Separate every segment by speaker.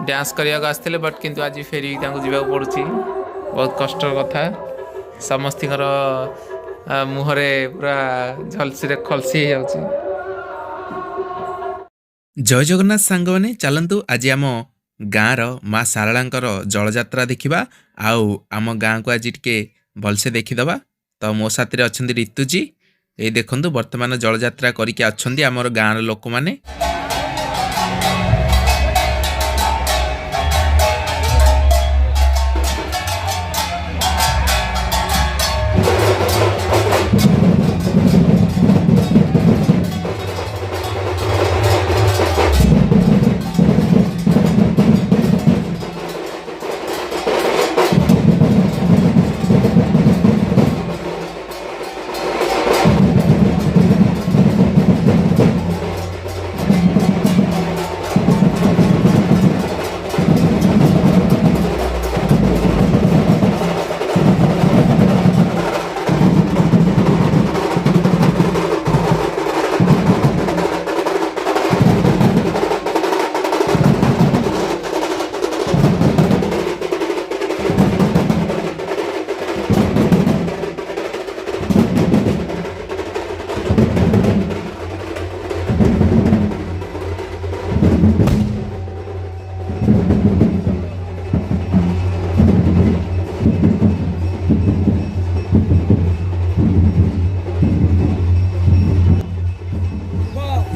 Speaker 1: Dance करने आसते but किंतु आज फेरी जावाक पड़ुछि बहुत कष्ट कथा समस्त मुहरे पूरा झलसी खलसी हो जाଉଛି।
Speaker 2: जय जगन्नाथ सांग मैंने चलतु आज आम गाँव माँ सारलांकर जलयात्रा देखा आउ आम गाँ को आज टे भलसे देखीदबा। तो मो साथी अच्छा ऋतुजी ये देखु बर्तमान जलयात्रा करके अच्छा आमर गाँव लोक मैंने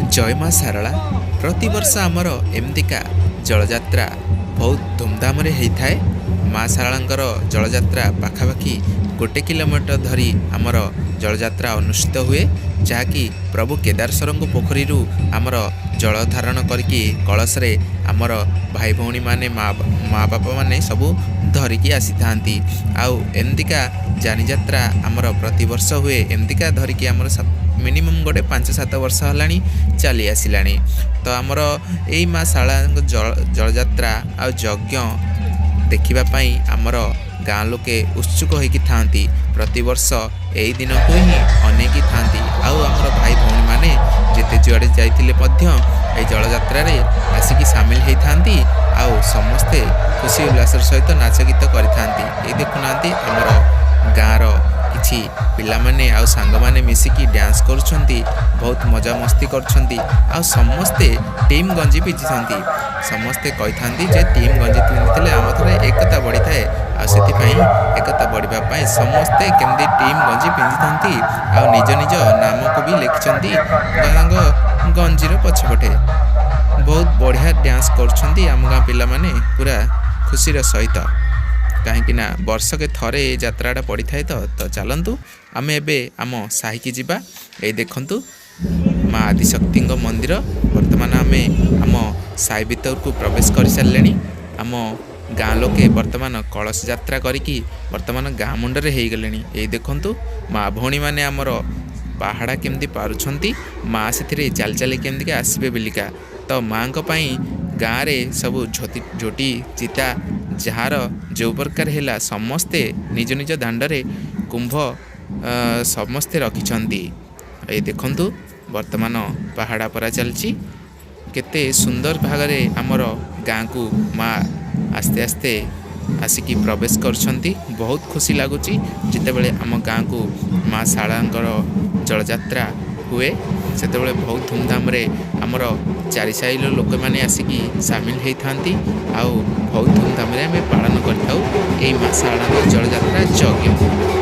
Speaker 2: जय माँ सारला प्रति वर्ष आमर एमतिका जलयात्रा बहुत धूमधाम रे होता है। माँ सारलांकर जलयात्रा पाखापाखि 1 किलोमीटर धरी आमर जलयात्रा अनुष्ठित हुए जहाँकि प्रभु केदारेश्वर पोखरी आमर जल धारण करके कलश रे आमर भाई भौणी माने माँ बापा माने सबू धरिकी आसी था। आउ एमतिका जानी यात्रा आमर प्रति वर्ष हुए एमतिका धरिकी आमर मिनिमम गोटे 5-7 वर्ष है चली आसला। तो आमर यही माँ शाला जलयात्रा आ यज्ञ देखापी आमर गाँ लोके उत्सुक होती था। प्रति वर्ष यही दिन को ही अनेक था आमर भाई भौणी मैंने जिते जुआड़े जाते जलयात्रा आसिक सामिल होती आउ समस्ते खुशी उल्लास सहित नाच गीत कर देखुना आमर गाँव किछि पिला माने आ सांग माने मिसिकी डांस करुछंती बहुत मजा मस्ती करछंती आ समस्ते टीम गंजी पिजिथंती समस्ते कहिथांती जे टीम गंजी पिंधिले आम थरे एकता बढ़ी थाए आ सेति पई एकता बढ़िबा पई समस्ते केमदी टीम गंजी पिंधिथंती आ निज निज नाम को भी लिखछंती गंजीर पछपटे बहुत बढ़िया डांस करछंती आम गां पिला माने पूरा खुशीर सहित कहीं वर्ष के थरे यात्राटा पड़ी थाए। तो चलतु आम एबे आम साही की जीवा ये देखंतु माँ आदिशक्ति मंदिर वर्तमान आम आम साही भीतर को प्रवेश कर सारे आम गाँ लोके वर्तमान कलश यात्रा करिकी वर्तमान गाँ मुंडरे हो गले। ये देखंतु माँ भौणी माने आमर पहाड़ा केमती पारुछंती माँ से चाल चाल केमती आसबे बिलिका। तो माँ गाँव में सबू झोटी चिता जार जो प्रकार है समस्ते निज निज दांडे कुंभ समस्ते रखिछंती। ये देखंतु वर्तमान पहाड़ा परा चलची केते सुंदर भागरे आमर गाँ को माँ आस्ते आस्ते आसिकी प्रवेश करछंती। बहुत खुशी लगुच जितेबले आम गाँ को माँ शालांकर जलयात्रा हुए सेतेबले बहुत धूमधाम रे आमर चारि साइल लोक मैंने आसिकी सामिल होती आउ बहुत धूमधाम रे आमे पालन करथाउ एई माँ शालांकर जलयात्रा यज्ञ।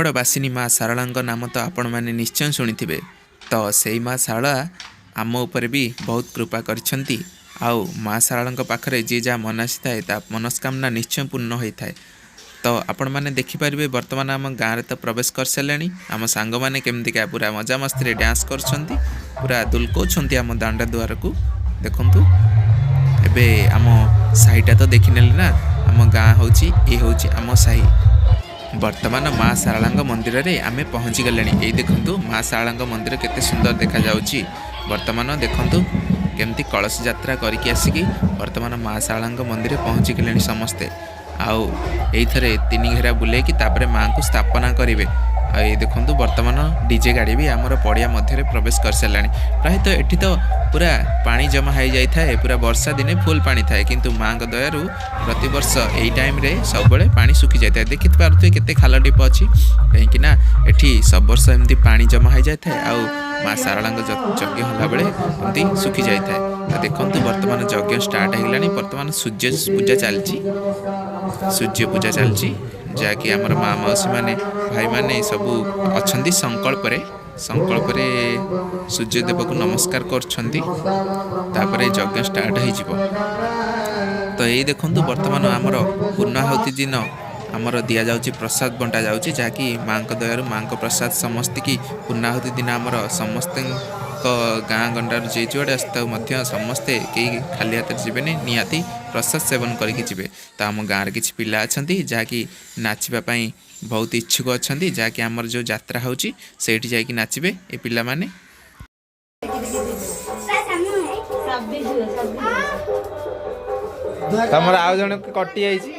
Speaker 2: ଝଙ୍କଡ଼ବାସିନୀ ମା ଶାରଳାଙ୍କ ନାମ ତ ଆପଣମାନେ ନିଶ୍ଚୟ ଶୁଣିଥିବେ। ତ ସେଇ ମା ଶାରଳା ଆମ ଉପରେ ବି ବହୁତ କୃପା କରିଛନ୍ତି। ଆଉ ମା ଶାରଳାଙ୍କ ପାଖରେ ଯିଏ ଯାହା ମନାସିଥାଏ ତା ମନସ୍କାମନା ନିଶ୍ଚୟ ପୂର୍ଣ୍ଣ ହୋଇଥାଏ। ତ ଆପଣମାନେ ଦେଖିପାରିବେ ବର୍ତ୍ତମାନ ଆମ ଗାଁରେ ତ ପ୍ରବେଶ କରିସାରିଲେଣି। ଆମ ସାଙ୍ଗମାନେ କେମିତିକା ପୁରା ମଜାମସ୍ତିରେ ଡ୍ୟାନ୍ସ କରୁଛନ୍ତି, ପୁରା ଦୁଲକଉଛନ୍ତି ଆମ ଦାଣ୍ଡ ଦୁଆରକୁ। ଦେଖନ୍ତୁ ଏବେ ଆମ ସାହିଟା ତ ଦେଖିନେଲେ ନା, ଆମ ଗାଁ ହେଉଛି ଏ ହେଉଛି ଆମ ସାହି। ବର୍ତ୍ତମାନ ମା ଶାରଳାଙ୍କ ମନ୍ଦିରରେ ଆମେ ପହଞ୍ଚିଗଲେଣି। ଏଇ ଦେଖନ୍ତୁ ମା ଶାରଳାଙ୍କ ମନ୍ଦିର କେତେ ସୁନ୍ଦର ଦେଖାଯାଉଛି। ବର୍ତ୍ତମାନ ଦେଖନ୍ତୁ କେମିତି କଳସ ଯାତ୍ରା କରିକି ଆସିକି ବର୍ତ୍ତମାନ ମା ଶାରଳାଙ୍କ ମନ୍ଦିରରେ ପହଞ୍ଚିଗଲେଣି ସମସ୍ତେ। ଆଉ ଏଇଥରେ 3 ଘେରା ବୁଲେଇକି ତାପରେ ମାଆଙ୍କୁ ସ୍ଥାପନା କରିବେ। ଆଉ ଏଇ ଦେଖନ୍ତୁ ବର୍ତ୍ତମାନ ଡିଜେ ଗାଡ଼ି ବି ଆମର ପଡ଼ିଆ ମଧ୍ୟରେ ପ୍ରବେଶ କରିସାରିଲାଣି। ପ୍ରାୟତଃ ଏଠି ତ ପୁରା ପାଣି ଜମା ହୋଇଯାଇଥାଏ, ପୁରା ବର୍ଷା ଦିନେ ଫୁଲ୍ ପାଣି ଥାଏ, କିନ୍ତୁ ମାଆଙ୍କ ଦୟାରୁ ପ୍ରତିବର୍ଷ ଏଇ ଟାଇମ୍ରେ ସବୁବେଳେ ପାଣି ଶୁଖିଯାଇଥାଏ। ଦେଖିପାରୁଥିବେ କେତେ ଖାଲ ଢିପ ଅଛି, କାହିଁକିନା ଏଠି ସବୁ ବର୍ଷ ଏମିତି ପାଣି ଜମା ହୋଇଯାଇଥାଏ। ଆଉ ମା ଶାରଳାଙ୍କ ଯଜ୍ଞ ହେଲାବେଳେ ଏମିତି ଶୁଖିଯାଇଥାଏ। ତ ଦେଖନ୍ତୁ ବର୍ତ୍ତମାନ ଯଜ୍ଞ ଷ୍ଟାର୍ଟ ହୋଇଗଲାଣି। ବର୍ତ୍ତମାନ ସୂର୍ଯ୍ୟ ପୂଜା ଚାଲିଛି, ସୂର୍ଯ୍ୟ ପୂଜା ଚାଲିଛି, ଯାହାକି ଆମର ମା ମାଉସୀମାନେ ଭାଇମାନେ ସବୁ ଅଛନ୍ତି ସଂକଳ୍ପରେ ସୂର୍ଯ୍ୟଦେବକୁ ନମସ୍କାର କରୁଛନ୍ତି। ତାପରେ ଯଜ୍ଞ ଷ୍ଟାର୍ଟ ହୋଇଯିବ। ତ ଏଇ ଦେଖନ୍ତୁ ବର୍ତ୍ତମାନ ଆମର ପୂର୍ଣ୍ଣାହୁତି ଦିନ ଆମର ଦିଆଯାଉଛି ପ୍ରସାଦ ବଣ୍ଟା ଯାଉଛି, ଯାହାକି ମାଆଙ୍କ ଦୟାରୁ ମାଆଙ୍କ ପ୍ରସାଦ ସମସ୍ତିକି ପୂର୍ଣ୍ଣାହୁତି ଦିନ ଆମର ସମସ୍ତଙ୍କ ଗାଁ ଗଣ୍ଡାରୁ ଯିଏ ଯୁଆଡ଼େ ଆସିଥାଉ ମଧ୍ୟ ସମସ୍ତେ କେହି ଖାଲି ହାତରେ ଯିବେନି, ନିହାତି ପ୍ରସାଦ ସେବନ କରିକି ଯିବେ। ତ ଆମ ଗାଁରେ କିଛି ପିଲା ଅଛନ୍ତି ଯାହାକି ନାଚିବା ପାଇଁ ବହୁତ ଇଚ୍ଛୁକ ଅଛନ୍ତି, ଯାହାକି ଆମର ଯେଉଁ ଯାତ୍ରା ହେଉଛି ସେଇଠି ଯାଇକି ନାଚିବେ ଏ ପିଲାମାନେ।
Speaker 1: ତମର ଆଉ ଜଣେ କଟି ଯାଇଛି,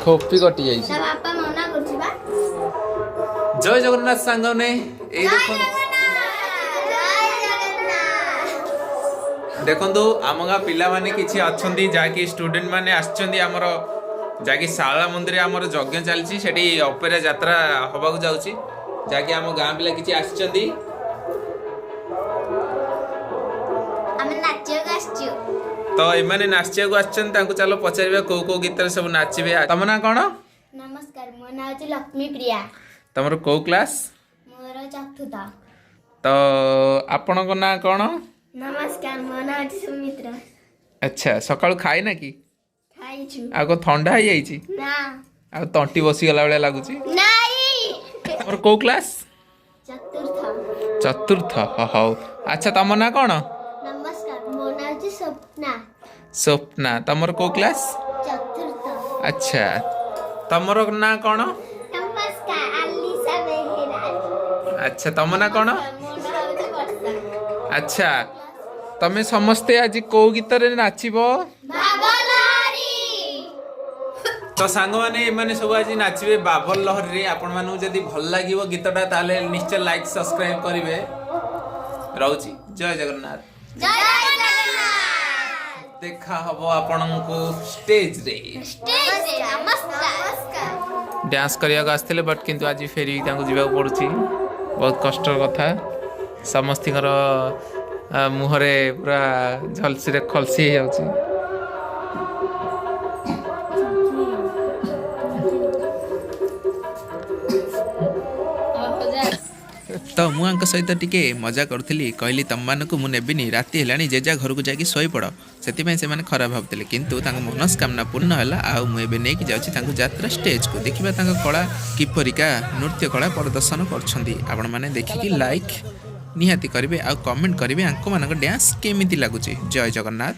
Speaker 1: ଖୋପି କଟି ଯାଇଛି। ଜୟ ଜଗନ୍ନାଥ ସାଙ୍ଗମାନେ, ଏଇ ଦେଖନ୍ତୁ ଆମ ଗାଁ ପିଲାମାନେ କିଛି ଅଛନ୍ତି ଯାହାକି ଷ୍ଟୁଡେଣ୍ଟ ମାନେ ଆସିଛନ୍ତି ଆମର, ଯାହାକି ଶାରଳା ମନ୍ଦିରରେ ଆମର ଯଜ୍ଞ ଚାଲିଛି, ସେଠି ଅପେରା ଯାତ୍ରା ହବାକୁ ଯାଉଛି, ଯାହାକି ଆମ ଗାଁ ପିଲା କିଛି ଆସିଛନ୍ତି। ତ ଏମାନେ ନାଚିବାକୁ ଆସିଛନ୍ତି, ତାଙ୍କୁ ଚାଲ ପଚାରିବା କୋଉ କୋଉ ଗୀତରେ ସବୁ ନାଚିବେ। ତମ ନାଁ କଣ?
Speaker 3: ନମସ୍କାର, ମୋ ନାଁ ହେଉଛି ଲକ୍ଷ୍ମୀ ପ୍ରିୟା।
Speaker 1: ତମର କୋଉ କ୍ଲାସ୍?
Speaker 3: ମୋର ଚତୁର୍ଥ।
Speaker 1: ତ ଆପଣଙ୍କ ନାଁ କଣ?
Speaker 3: ନମସ୍କାର, ମୋ ନାଁ ହେଉଛି ସୁମିତ୍ରା।
Speaker 1: ଆଚ୍ଛା, ସକାଳୁ ଖାଇନା କି?
Speaker 3: ଖାଇଛୁ?
Speaker 1: ଆଉ କଣ ଥଣ୍ଡା ହେଇଯାଇଛି?
Speaker 3: ନା।
Speaker 1: ଆଉ ତଣ୍ଟି ବସିଗଲା ଭଳିଆ ଲାଗୁଛି।
Speaker 3: ନାଇଁ।
Speaker 1: ତମର କୋଉ କ୍ଲାସ୍?
Speaker 3: ଚତୁର୍ଥ।
Speaker 1: ଚତୁର୍ଥ, ହଉ। ଆଚ୍ଛା, ତମ ନାଁ କଣ?
Speaker 3: ନମସ୍କାର, ମୋ ନାଁ ହେଉଛି ସ୍ୱପ୍ନା।
Speaker 1: ସ୍ୱପ୍ନା, ତମର କୋଉ କ୍ଲାସ୍?
Speaker 3: ଚତୁର୍ଥ।
Speaker 1: ଆଚ୍ଛା, ତମର ନାଁ କଣ?
Speaker 3: ନମସ୍କାର, ଆଲିସା ବେହେରା।
Speaker 1: ଆଚ୍ଛା, ତମ ନାଁ କଣ?
Speaker 3: ମୋ ନାଁ ହେଉଛି ବର୍ଷା।
Speaker 1: ଆଚ୍ଛା, ତମେ ସମସ୍ତେ ଆଜି କୋଉ ଗୀତରେ ନାଚିବ? ତ ସାଙ୍ଗମାନେ ଏମାନେ ସବୁ ଆଜି ନାଚିବେ ବାବଲ ଲହରୀରେ। ଆପଣମାନଙ୍କୁ ଯଦି ଭଲ ଲାଗିବ ଗୀତଟା ତାହେଲେ ନିଶ୍ଚୟ ଲାଇକ୍ ସବସ୍କ୍ରାଇବ କରିବେ। ରହୁଛି, ଜୟ ଜଗନ୍ନାଥ। ଦେଖା ହବ ଆପଣଙ୍କୁ ଷ୍ଟେଜରେ। ଡ୍ୟାନ୍ସ କରିବାକୁ ଆସିଥିଲେ ବଟ୍ କିନ୍ତୁ ଆଜି ଫେରିକି ତାଙ୍କୁ ଯିବାକୁ ପଡ଼ୁଛି, ବହୁତ କଷ୍ଟର କଥା। ସମସ୍ତଙ୍କର ମୁହଁରେ ପୁରା ଝଲସିରେ ଖଲସି ହେଇଯାଉଛି।
Speaker 2: ତ ମୁଁ ଆଙ୍କ ସହିତ ଟିକେ ମଜା କରୁଥିଲି, କହିଲି ତମମାନଙ୍କୁ ମୁଁ ନେବିନି, ରାତି ହେଲାଣି, ଯେଝା ଘରକୁ ଯାଇକି ଶୋଇପଡ଼। ସେଥିପାଇଁ ସେମାନେ ଖରାପ ଭାବୁଥିଲେ, କିନ୍ତୁ ତାଙ୍କ ମନସ୍କାମନା ପୂର୍ଣ୍ଣ ହେଲା। ଆଉ ମୁଁ ଏବେ ନେଇକି ଯାଉଛି ତାଙ୍କୁ ଯାତ୍ରା ଷ୍ଟେଜକୁ, ଦେଖିବା ତାଙ୍କ କଳା କିପରିକା ନୃତ୍ୟ କଳା ପ୍ରଦର୍ଶନ କରୁଛନ୍ତି। ଆପଣମାନେ ଦେଖିକି ଲାଇକ୍ ନିହାତି କରିବେ ଆଉ କମେଣ୍ଟ କରିବେ ଆଙ୍କମାନଙ୍କ ଡ୍ୟାନ୍ସ କେମିତି ଲାଗୁଛି। ଜୟ ଜଗନ୍ନାଥ।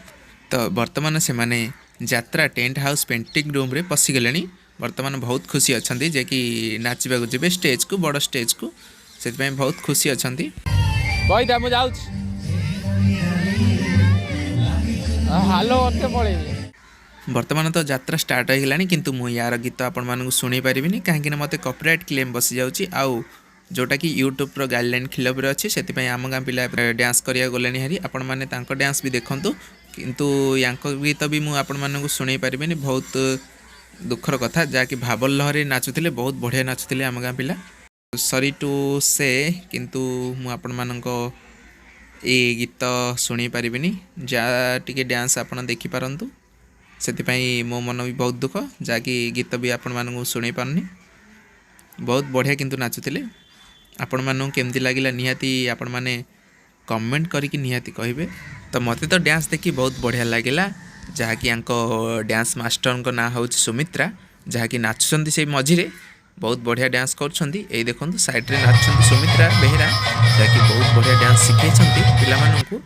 Speaker 2: ତ ବର୍ତ୍ତମାନ ସେମାନେ ଯାତ୍ରା ଟେଣ୍ଟ ହାଉସ୍ ପେଣ୍ଟିଂ ରୁମ୍ରେ ପଶିଗଲେଣି। ବର୍ତ୍ତମାନ ବହୁତ ଖୁସି ଅଛନ୍ତି ଯେ କି ନାଚିବାକୁ ଯିବେ ଷ୍ଟେଜକୁ, ବଡ଼ ଷ୍ଟେଜକୁ, ସେଥିପାଇଁ ବହୁତ ଖୁସି ଅଛନ୍ତି।
Speaker 1: କହିଥା ମୁଁ ଯାଉଛି, ହାଲୋ ଅତେ ପଳେଇବି।
Speaker 2: ବର୍ତ୍ତମାନ ତ ଯାତ୍ରା ଷ୍ଟାର୍ଟ ହୋଇଗଲାଣି, କିନ୍ତୁ ମୁଁ ୟାର ଗୀତ ଆପଣମାନଙ୍କୁ ଶୁଣେଇ ପାରିବିନି, କାହିଁକିନା ମୋତେ କପିରାଇଟ୍ କ୍ଲେମ୍ ବସିଯାଉଛି। ଆଉ ଯେଉଁଟାକି ୟୁଟ୍ୟୁବ୍ର ଗାଇଡ଼ଲାଇନ୍ ଖିଲାପରେ ଅଛି, ସେଥିପାଇଁ ଆମ ଗାଁ ପିଲା ଡ୍ୟାନ୍ସ କରିବାକୁ ଗଲେଣି ହାରି। ଆପଣମାନେ ତାଙ୍କ ଡ୍ୟାନ୍ସ ବି ଦେଖନ୍ତୁ, କିନ୍ତୁ ୟାଙ୍କ ଗୀତ ବି ମୁଁ ଆପଣମାନଙ୍କୁ ଶୁଣେଇ ପାରିବିନି। ବହୁତ ଦୁଃଖର କଥା, ଯାହାକି ଭାବଲ ଲହରୀ ନାଚୁଥିଲେ, ବହୁତ ବଢ଼ିଆ ନାଚୁଥିଲେ ଆମ ଗାଁ ପିଲା। ସରି ଟୁ ସେ, କିନ୍ତୁ ମୁଁ ଆପଣମାନଙ୍କ ଏଇ ଗୀତ ଶୁଣେଇ ପାରିବିନି। ଯାହା ଟିକେ ଡ୍ୟାନ୍ସ ଆପଣ ଦେଖିପାରନ୍ତୁ, ସେଥିପାଇଁ ମୋ ମନ ବି ବହୁତ ଦୁଃଖ, ଯାହାକି ଗୀତ ବି ଆପଣମାନଙ୍କୁ ଶୁଣେଇ ପାରୁନି। ବହୁତ ବଢ଼ିଆ କିନ୍ତୁ ନାଚୁଥିଲେ। ଆପଣମାନଙ୍କୁ କେମିତି ଲାଗିଲା ନିହାତି ଆପଣମାନେ କମେଣ୍ଟ କରିକି ନିହାତି କହିବେ। ତ ମୋତେ ତ ଡ୍ୟାନ୍ସ ଦେଖି ବହୁତ ବଢ଼ିଆ ଲାଗିଲା, ଯାହାକି ୟାଙ୍କ ଡ୍ୟାନ୍ସ ମାଷ୍ଟରଙ୍କ ନାଁ ହେଉଛି ସୁମିତ୍ରା, ଯାହାକି ନାଚୁଛନ୍ତି ସେଇ ମଝିରେ ବହୁତ ବଢ଼ିଆ ଡ୍ୟାନ୍ସ କରୁଛନ୍ତି। ଏଇ ଦେଖନ୍ତୁ ସାଇଡ଼୍ରେ ନାଚୁଛନ୍ତି ସୁମିତ୍ରା ବେହେରା, ଯାହାକି ବହୁତ ବଢ଼ିଆ ଡ୍ୟାନ୍ସ ଶିଖେଇଛନ୍ତି ପିଲାମାନଙ୍କୁ,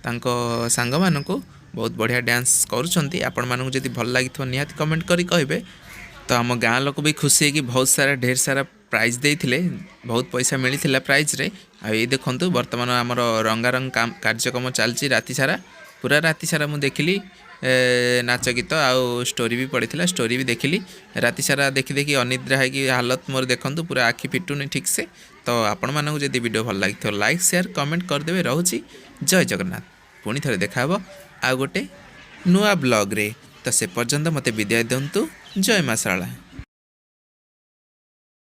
Speaker 2: ତାଙ୍କ ସାଙ୍ଗମାନଙ୍କୁ ବହୁତ ବଢ଼ିଆ ଡ୍ୟାନ୍ସ କରୁଛନ୍ତି। ଆପଣମାନଙ୍କୁ ଯଦି ଭଲ ଲାଗିଥିବ ନିହାତି କମେଣ୍ଟ କରି କହିବେ। ତ ଆମ ଗାଁ ଲୋକ ବି ଖୁସି ହେଇକି ବହୁତ ସାରା ଢେର ସାରା ପ୍ରାଇଜ୍ ଦେଇଥିଲେ, ବହୁତ ପଇସା ମିଳିଥିଲା ପ୍ରାଇଜ୍ରେ। ଆଉ ଏଇ ଦେଖନ୍ତୁ ବର୍ତ୍ତମାନ ଆମର ରଙ୍ଗାରଙ୍ଗ କାର୍ଯ୍ୟକ୍ରମ ଚାଲିଛି ରାତି ସାରା, ପୁରା ରାତି ସାରା ମୁଁ ଦେଖିଲି ନାଚ ଗୀତ ଆଉ ଷ୍ଟୋରି ବି ପଡ଼ିଥିଲା, ଷ୍ଟୋରି ବି ଦେଖିଲି। ରାତି ସାରା ଦେଖି ଦେଖି ଅନିଦ୍ରା ହେଇକି ହାଲତ ମୋର ଦେଖନ୍ତୁ, ପୁରା ଆଖି ଫିଟୁନି ଠିକ୍ସେ। ତ ଆପଣମାନଙ୍କୁ ଯଦି ଭିଡ଼ିଓ ଭଲ ଲାଗିଥିବ ଲାଇକ୍ ସେୟାର କମେଣ୍ଟ କରିଦେବେ। ରହୁଛି ଜୟ ଜଗନ୍ନାଥ। ପୁଣି ଥରେ ଦେଖାହେବ ଆଉ ଗୋଟେ ନୂଆ ବ୍ଲଗ୍ରେ। ତ ସେ ପର୍ଯ୍ୟନ୍ତ ମୋତେ ବିଦାୟ ଦିଅନ୍ତୁ। ଜୟ ମା ଶାରଳା।